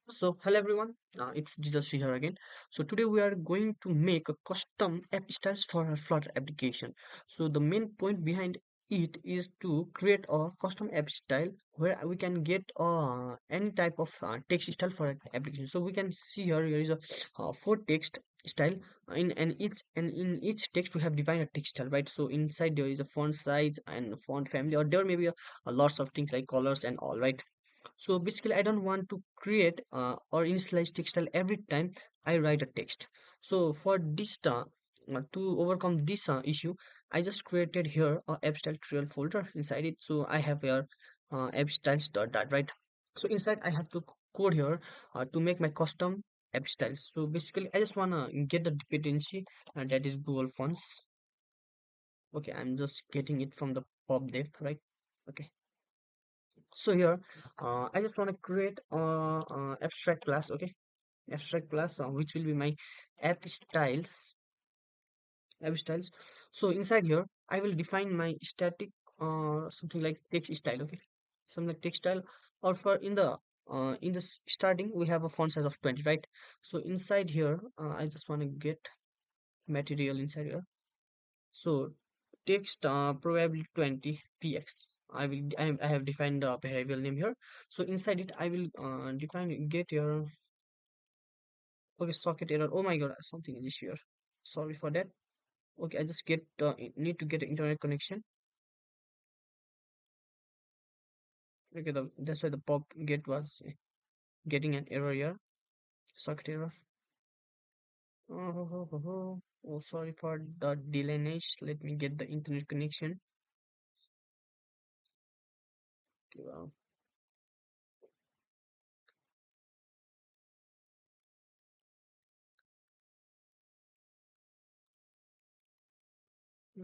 So hello everyone, it's Jesus here again. So today we are going to make a custom app styles for our Flutter application. So the main point behind it is to create a custom app style where we can get any type of text style for an application. So we can see here is a four text style in each text we have defined a text style, right? So inside there is a font size and font family, or there may be a lots of things like colors and all, right? So basically I don't want to create or initialize text style every time I write a text. So for this to overcome this issue, I just created here a AppStyles tutorial folder inside it. So I have here AppStyles.dat, right? So inside I have to code here to make my custom AppStyles. So basically I just wanna get the dependency, and that is Google Fonts. Okay, I'm just getting it from the pub dev, right? Okay, so here I just want to create abstract class. Okay, abstract class which will be my app styles app styles. So inside here I will define my static something like text style. Okay, something like text style, or for in the starting we have a font size of 20, right? So inside here I just want to get material inside here. So text probably 20 px. I have defined the variable name here. So inside it I will define get your. Okay, socket error. Oh my god, something is here. Sorry for that. Okay, I just get need to get an internet connection. Okay, that's why the pop get was getting an error here. Socket error. Oh, sorry for the delayness. Let me get the internet connection. Okay, wow.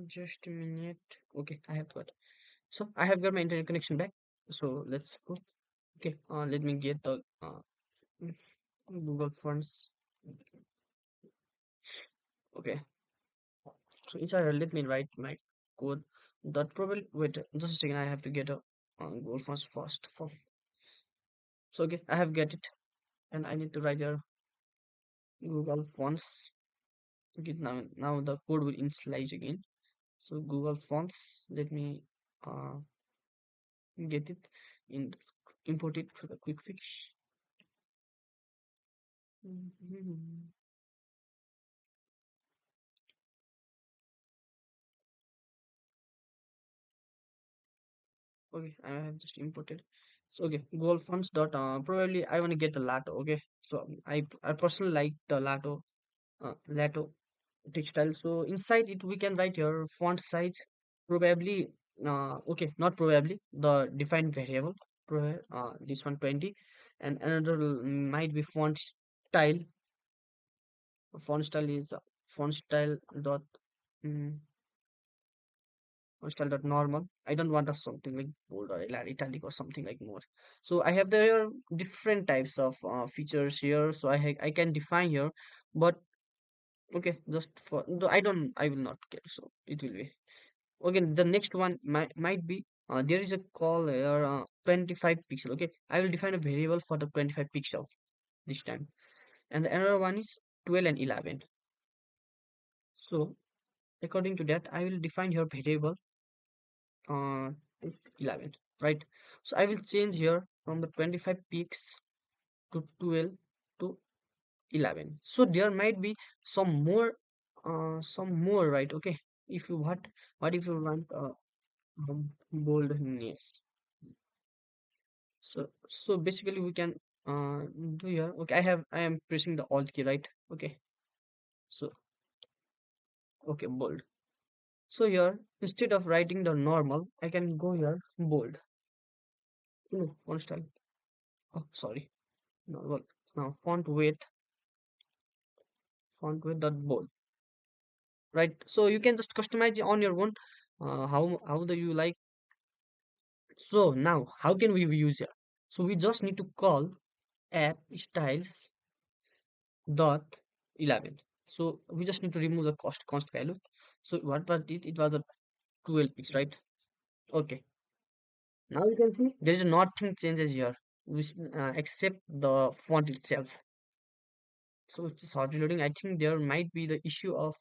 Just a minute. Okay, I have got. So I have got my internet connection back. So let's go. Okay, let me get the Google Fonts. Okay, so inside let me write my code. That probably wait just a second. I have to get a Google Fonts first. So okay, I have get it, and I need to write your Google Fonts. Okay, now the code will initialize again. So Google Fonts. Let me uh get it in import it to the quick fix. Okay, I have just imported. So okay, goal fonts dot probably I want to get the lato. Okay, so I personally like the lato textile. So inside it we can write your font size, probably okay, not probably, the defined variable, this one 20, and another might be font style is font style dot mm, style dot normal. I don't want a something like bold or italic or something like more. So I have there different types of features here. So I can define here, but okay, just for I will not care. So it will be okay. The next one might be there is a call here 25 pixel. Okay, I will define a variable for the 25 pixel this time, and the another one is 12 and 11. So according to that, I will define your variable uh 11, right? So I will change here from the 25 peaks to 12 to 11. So there might be some more, right? Okay, if you what if you want boldness. So basically we can do here. Okay, I am pressing the alt key, right? Okay, so okay, bold. So here instead of writing the normal I can go here bold. No, one style. Oh, sorry, normal. Now font weight dot bold, right? So you can just customize it on your own, how do you like. So now how can we use it? So we just need to call app styles dot 11. So we just need to remove the const value. So what was it was a 12 pix, right? Okay, now you can see there is nothing changes here. which except the font itself. So it's hard reloading. I think there might be the issue of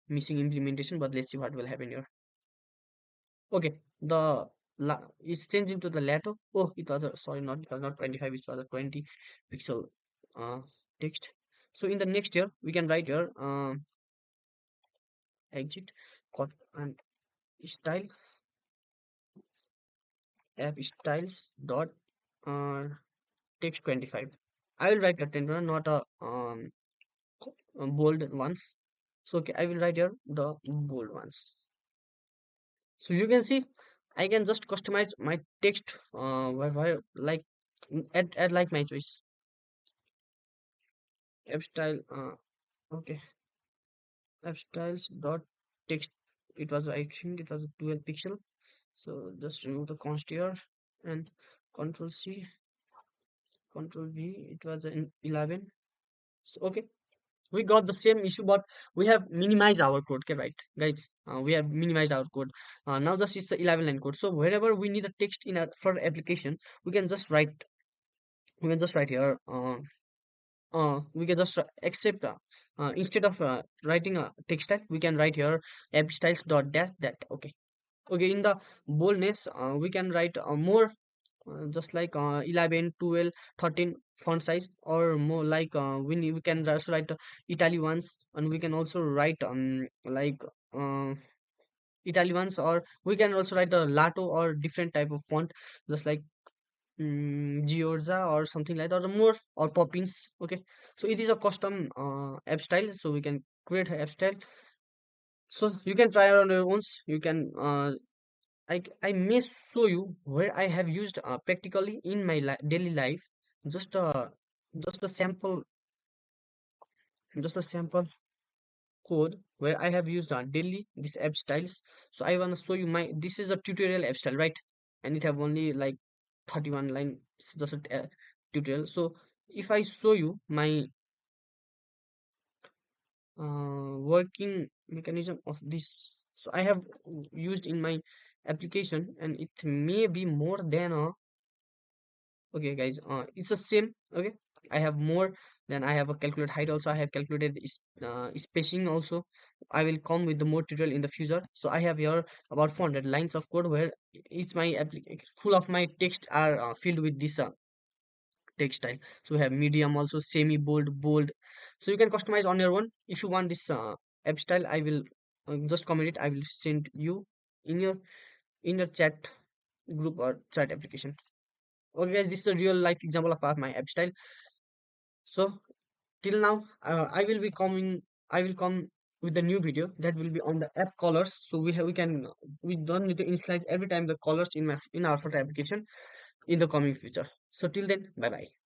missing implementation, but let's see what will happen here. Okay, it's changed into the lato. Oh, it was a, sorry, not it was not 25, it was a 20 pixel uh, text. So in the next year, we can write here exit cut and style app styles dot uh, text 25. I will write a tender, not a bold ones. So okay, I will write here the bold ones. So you can see I can just customize my text like add like my choice. App style okay, app styles dot text. It was, I think it was a 12 pixel. So just remove the const here and control C, control V. It was an 11. So okay, we got the same issue, but we have minimized our code. Okay, right, guys, we have minimized our code. Now just it's a 11 line code. So wherever we need a text in our for application, we can just write. We can just write here. We can just accept instead of writing a text tag, we can write here app styles dot dash that. Okay. Okay. In the boldness, we can write more. Just like 11, 12, 13 font size, or more like we can just write Italy ones, and we can also write like uh, Italy ones, or we can also write a Lato or different type of font, just like Giorgia or something like that, or more, or Poppins. Okay, so it is a custom app style, so we can create a app style. So you can try it on your own. You can I may show you where I have used practically in my daily life. Just just a sample, just a sample code where I have used daily this app styles. So I want to show you my, this is a tutorial app style, right? And it have only like 31 line. It's just a tutorial. So if I show you my working mechanism of this, so I have used in my application, and it may be more than a, okay guys, it's the same. Okay, I have more than, I have a calculate height also, I have calculated spacing also. I will come with the more tutorial in the future. So I have here about 400 lines of code where it's my application full of my text are filled with this text style. So we have medium also, semi bold, bold. So you can customize on your own. If you want this app style, I will just comment it, I will send you in your chat group or chat application. Okay guys, this is a real life example of my app style. So till now, I will come with the new video that will be on the app colors. So we don't need to initialize every time the colors in our photo application in the coming future. So till then, bye bye.